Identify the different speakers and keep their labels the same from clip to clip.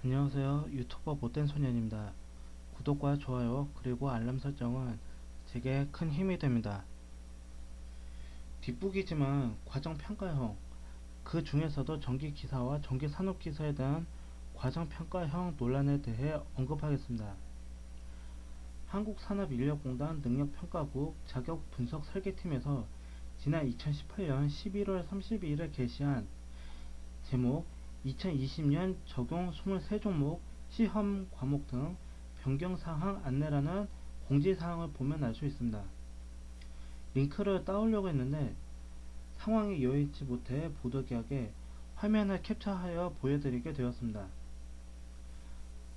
Speaker 1: 안녕하세요. 유튜버 못된 소년입니다. 구독과 좋아요 그리고 알람 설정은 제게 큰 힘이 됩니다. 뒷북이지만 과정평가형, 그 중에서도 전기기사와 전기산업기사에 대한 과정평가형 논란에 대해 언급하겠습니다. 한국산업인력공단 능력평가국 자격분석설계팀에서 지난 2018년 11월 32일에 게시한 제목 2020년 적용 23종목 시험 과목 등 변경사항 안내라는 공지사항을 보면 알 수 있습니다. 링크를 따오려고 했는데 상황이 여의치 못해 보도기하게 화면을 캡처하여 보여드리게 되었습니다.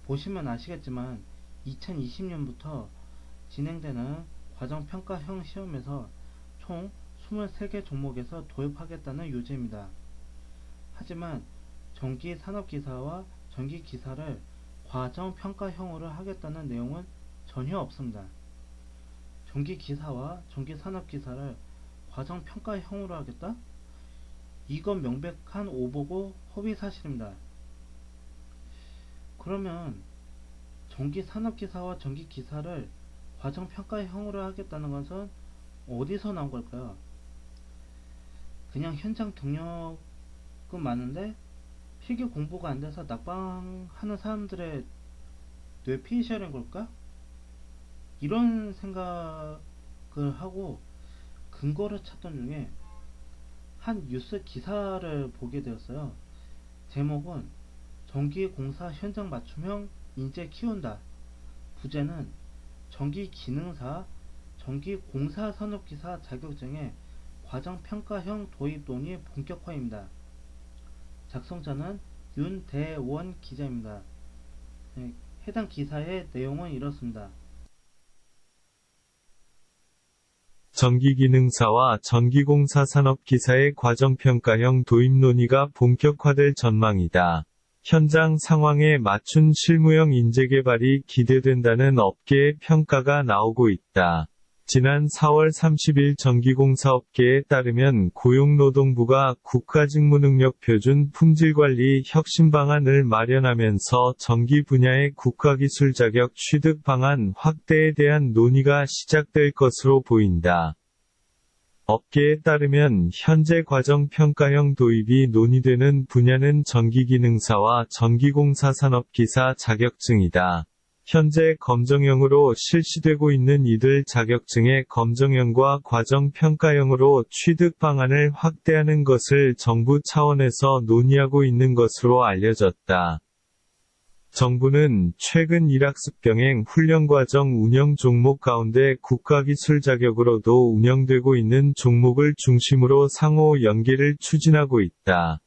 Speaker 1: 보시면 아시겠지만 2020년부터 진행되는 과정평가형 시험에서 총 23개 종목에서 도입하겠다는 요지입니다. 하지만 전기산업기사와 전기기사를 과정평가형으로 하겠다는 내용은 전혀 없습니다. 전기기사와 전기산업기사를 과정평가형으로 하겠다? 이건 명백한 오보고 허위사실입니다. 그러면 전기산업기사와 전기기사를 과정평가형으로 하겠다는 것은 어디서 나온 걸까요? 그냥 현장 경력은 많은데 필기 공부가 안 돼서 낙방하는 사람들의 뇌피셜인 걸까? 이런 생각을 하고 근거를 찾던 중에 한 뉴스 기사를 보게 되었어요. 제목은 전기공사 현장 맞춤형 인재 키운다. 부제는 전기기능사, 전기공사 산업기사 자격증의 과정평가형 도입 논의 본격화입니다. 작성자는 윤대원 기자입니다. 해당 기사의 내용은 이렇습니다.
Speaker 2: 전기기능사와 전기공사 산업기사의 과정평가형 도입 논의가 본격화될 전망이다. 현장 상황에 맞춘 실무형 인재 개발이 기대된다는 업계의 평가가 나오고 있다. 지난 4월 30일 전기공사업계에 따르면 고용노동부가 국가직무능력표준 품질관리 혁신 방안을 마련하면서 전기 분야의 국가기술 자격 취득 방안 확대에 대한 논의가 시작될 것으로 보인다. 업계에 따르면 현재 과정평가형 도입이 논의되는 분야는 전기기능사와 전기공사 산업기사 자격증이다. 현재 검정형으로 실시되고 있는 이들 자격증의 검정형과 과정평가형으로 취득 방안을 확대하는 것을 정부 차원에서 논의하고 있는 것으로 알려졌다. 정부는 최근 일학습병행 훈련과정 운영 종목 가운데 국가기술 자격으로도 운영되고 있는 종목을 중심으로 상호 연계를 추진하고 있다.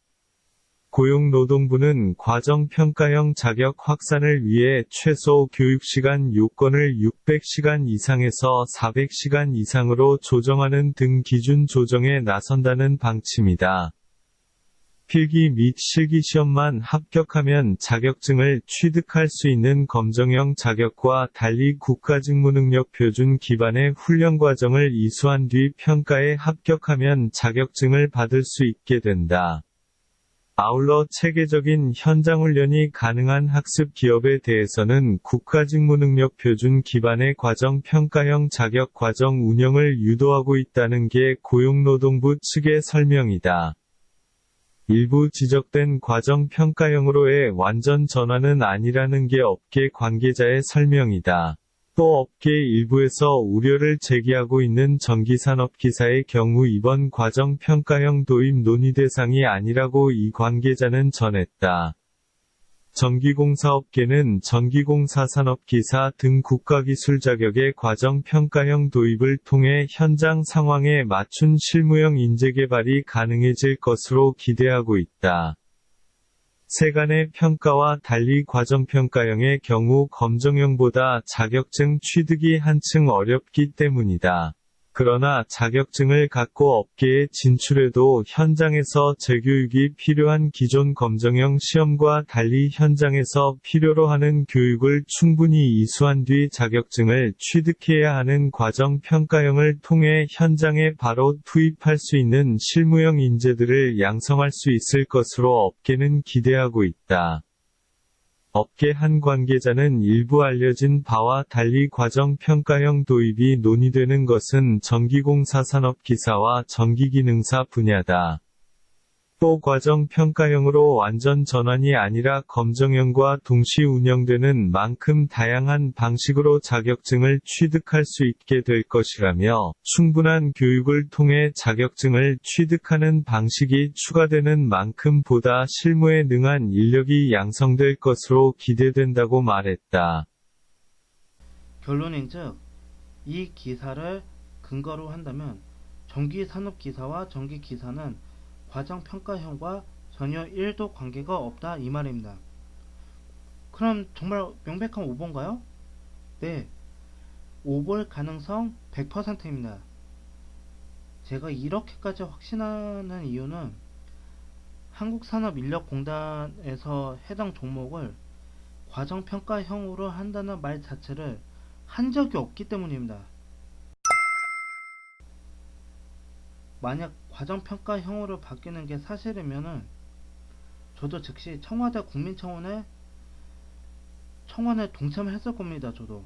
Speaker 2: 고용노동부는 과정평가형 자격 확산을 위해 최소 교육시간 요건을 600시간 이상에서 400시간 이상으로 조정하는 등 기준 조정에 나선다는 방침이다. 필기 및 실기시험만 합격하면 자격증을 취득할 수 있는 검정형 자격과 달리 국가직무능력표준 기반의 훈련과정을 이수한 뒤 평가에 합격하면 자격증을 받을 수 있게 된다. 아울러 체계적인 현장훈련이 가능한 학습 기업에 대해서는 국가직무능력표준 기반의 과정평가형 자격 과정 운영을 유도하고 있다는 게 고용노동부 측의 설명이다. 일부 지적된 과정평가형으로의 완전 전환은 아니라는 게 업계 관계자의 설명이다. 또 업계 일부에서 우려를 제기하고 있는 전기산업기사의 경우 이번 과정평가형 도입 논의 대상이 아니라고 이 관계자는 전했다. 전기공사업계는 전기공사 산업기사 등 국가기술 자격의 과정평가형 도입을 통해 현장 상황에 맞춘 실무형 인재 개발이 가능해질 것으로 기대하고 있다. 세간의 평가와 달리 과정평가형의 경우 검정형보다 자격증 취득이 한층 어렵기 때문이다. 그러나 자격증을 갖고 업계에 진출해도 현장에서 재교육이 필요한 기존 검정형 시험과 달리 현장에서 필요로 하는 교육을 충분히 이수한 뒤 자격증을 취득해야 하는 과정평가형을 통해 현장에 바로 투입할 수 있는 실무형 인재들을 양성할 수 있을 것으로 업계는 기대하고 있다. 업계 한 관계자는 일부 알려진 바와 달리 과정평가형 도입이 논의되는 것은 전기공사 산업기사와 전기기능사 분야다. 또 과정평가형으로 완전 전환이 아니라 검정형과 동시 운영되는 만큼 다양한 방식으로 자격증을 취득할 수 있게 될 것이라며, 충분한 교육을 통해 자격증을 취득하는 방식이 추가되는 만큼 보다 실무에 능한 인력이 양성될 것으로 기대된다고 말했다.
Speaker 1: 결론인즉 이 기사를 근거로 한다면 전기산업기사와 전기기사는 과정평가형과 전혀 1도 관계가 없다 이 말입니다. 그럼 정말 명백한 오보인가요? 네, 오보일 가능성 100%입니다. 제가 이렇게까지 확신하는 이유는 한국산업인력공단에서 해당 종목을 과정평가형으로 한다는 말 자체를 한 적이 없기 때문입니다. 만약 과정평가형으로 바뀌는 게 사실이면은 저도 즉시 청와대 국민청원에 동참했을 겁니다. 저도.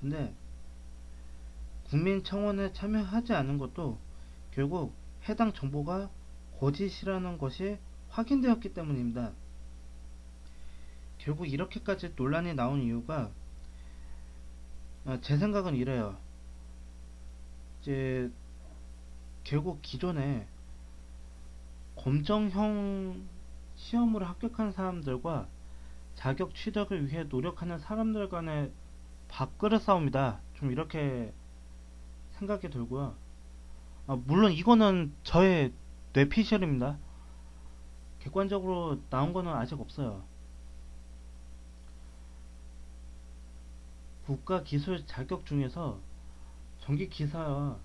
Speaker 1: 근데 국민청원에 참여하지 않은 것도 결국 해당 정보가 거짓이라는 것이 확인되었기 때문입니다. 결국 이렇게까지 논란이 나온 이유가 제 생각은 이래요. 이제 결국 기존에 검정형 시험으로 합격한 사람들과 자격 취득을 위해 노력하는 사람들 간의 밥그릇 싸움이다. 좀 이렇게 생각이 들고요. 물론 이거는 저의 뇌피셜입니다. 객관적으로 나온 거는 아직 없어요. 국가기술 자격 중에서 전기기사와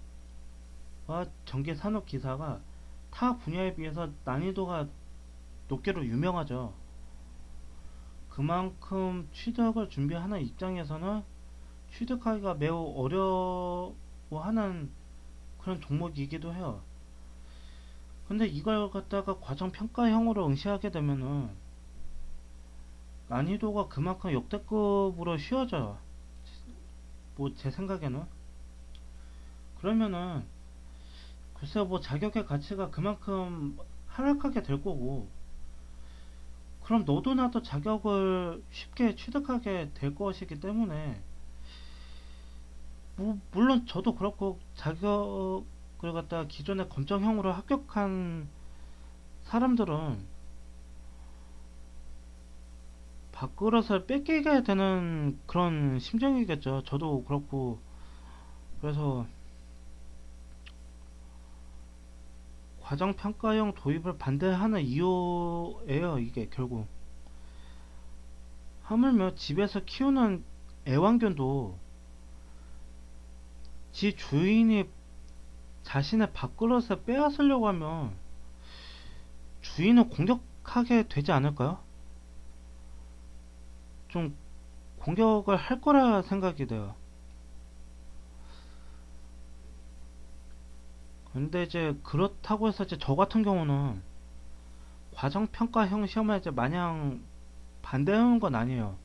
Speaker 1: 전기산업기사가 타 분야에 비해서 난이도가 높기로 유명하죠. 그만큼 취득을 준비하는 입장에서는 취득하기가 매우 어려워하는 그런 종목이기도 해요. 근데 이걸 갖다가 과정평가형으로 응시하게 되면은 난이도가 그만큼 역대급으로 쉬워져요. 뭐 제 생각에는. 그러면은 글쎄요, 뭐 자격의 가치가 그만큼 하락하게 될 거고, 그럼 너도 나도 자격을 쉽게 취득하게 될 것이기 때문에, 물론 저도 그렇고 자격을 갖다 기존에 검정형으로 합격한 사람들은 밥그릇을 뺏기게 되는 그런 심정이겠죠. 저도 그렇고. 그래서 과정평가형 도입을 반대하는 이유예요. 이게 결국 하물며 집에서 키우는 애완견도 지 주인이 자신의 밥그릇을 빼앗으려고 하면 주인을 공격하게 되지 않을까요? 좀 공격을 할 거라 생각이 돼요. 근데 이제 그렇다고 해서 이제 저 같은 경우는 과정평가형 시험에 이제 마냥 반대하는 건 아니에요.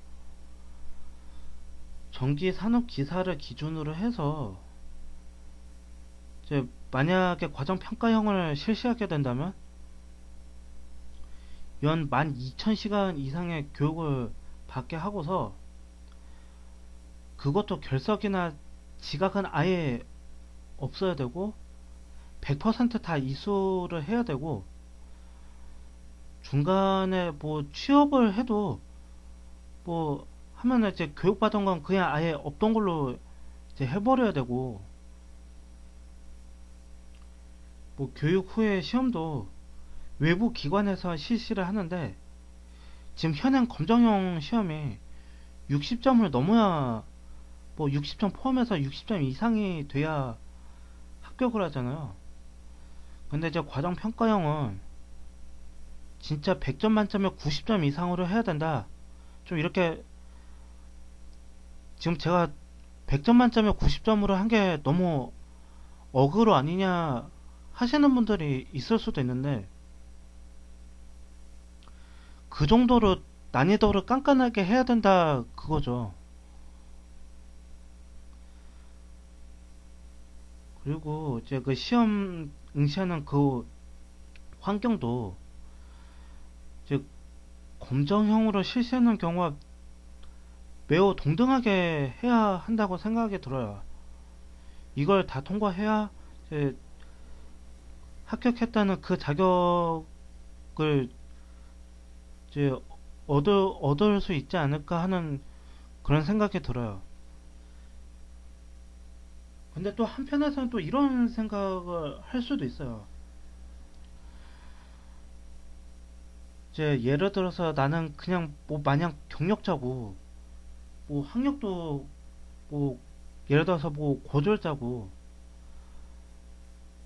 Speaker 1: 전기산업기사를 기준으로 해서 이제 만약에 과정평가형을 실시하게 된다면 연 12,000시간 이상의 교육을 받게 하고서 그것도 결석이나 지각은 아예 없어야 되고 100% 다 이수를 해야 되고, 중간에 뭐 취업을 해도 뭐 하면은 이제 교육받은 건 그냥 아예 없던 걸로 이제 해버려야 되고, 뭐 교육 후에 시험도 외부 기관에서 실시를 하는데 지금 현행 검정형 시험이 60점을 넘어야, 뭐 60점 포함해서 60점 이상이 돼야 합격을 하잖아요. 근데 이제 과정평가형은 진짜 100점 만점에 90점 이상으로 해야 된다. 좀 이렇게, 지금 제가 100점 만점에 90점으로 한 게 너무 어그로 아니냐 하시는 분들이 있을 수도 있는데, 그 정도로 난이도를 깐깐하게 해야 된다 그거죠. 그리고 이제 그 시험 응시하는 그 환경도 이제 검정형으로 실시하는 경우가 매우 동등하게 해야 한다고 생각이 들어요. 이걸 다 통과해야 이제 합격했다는 그 자격을 이제 얻을 수 있지 않을까 하는 그런 생각이 들어요. 근데 또 한편에서는 또 이런 생각을 할 수도 있어요. 이제 예를 들어서 나는 그냥 뭐 마냥 경력자고 뭐 학력도 뭐 예를 들어서 뭐 고졸자고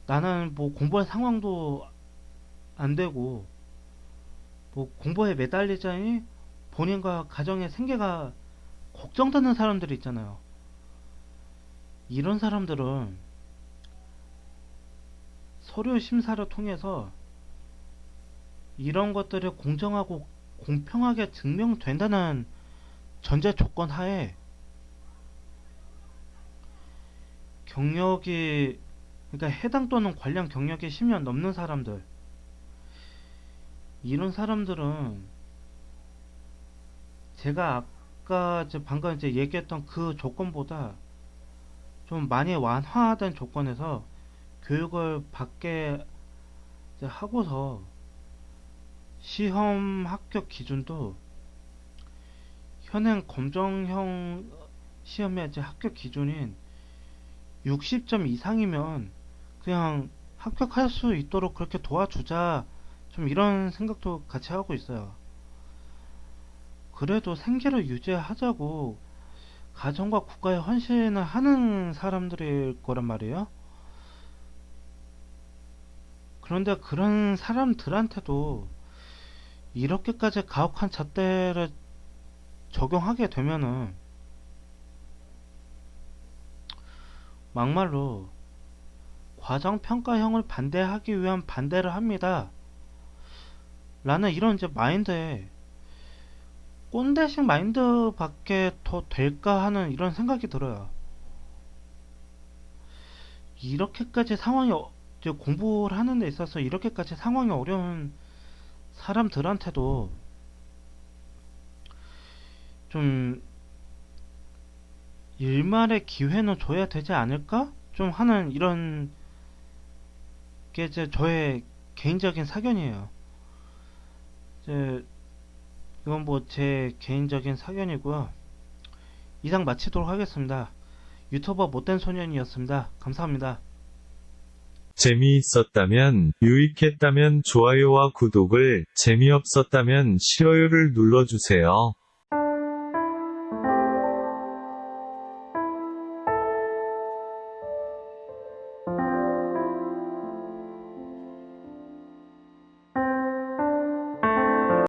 Speaker 1: 나는 뭐 공부할 상황도 안 되고 뭐 공부에 매달리자니 본인과 가정의 생계가 걱정되는 사람들이 있잖아요. 이런 사람들은 서류 심사를 통해서 이런 것들이 공정하고 공평하게 증명된다는 전제 조건 하에 경력이 그러니까 해당 또는 관련 경력이 10년 넘는 사람들 이런 사람들은 제가 아까 방금 이제 얘기했던 그 조건보다 좀 많이 완화된 조건에서 교육을 받게 하고서 시험 합격 기준도 현행 검정형 시험의 이제 합격 기준인 60점 이상이면 그냥 합격할 수 있도록 그렇게 도와주자 좀 이런 생각도 같이 하고 있어요. 그래도 생계를 유지하자고 가정과 국가에 헌신을 하는 사람들일 거란 말이에요. 그런데 그런 사람들한테도 이렇게까지 가혹한 잣대를 적용하게 되면은 막말로 과정평가형을 반대하기 위한 반대를 합니다. 라는 이런 이제 마인드에 꼰대식 마인드밖에 더 될까 하는 이런 생각이 들어요. 이렇게까지 상황이 이제 공부를 하는 데 있어서 이렇게까지 상황이 어려운 사람들한테도 좀 일말의 기회는 줘야 되지 않을까? 좀 하는 이런 게 이제 저의 개인적인 사견이에요. 이제 이건 뭐 제 개인적인 사견이고요. 이상 마치도록 하겠습니다. 유튜버 못된 소년이었습니다. 감사합니다.
Speaker 2: 재미있었다면, 유익했다면 좋아요와 구독을, 재미없었다면 싫어요를 눌러주세요.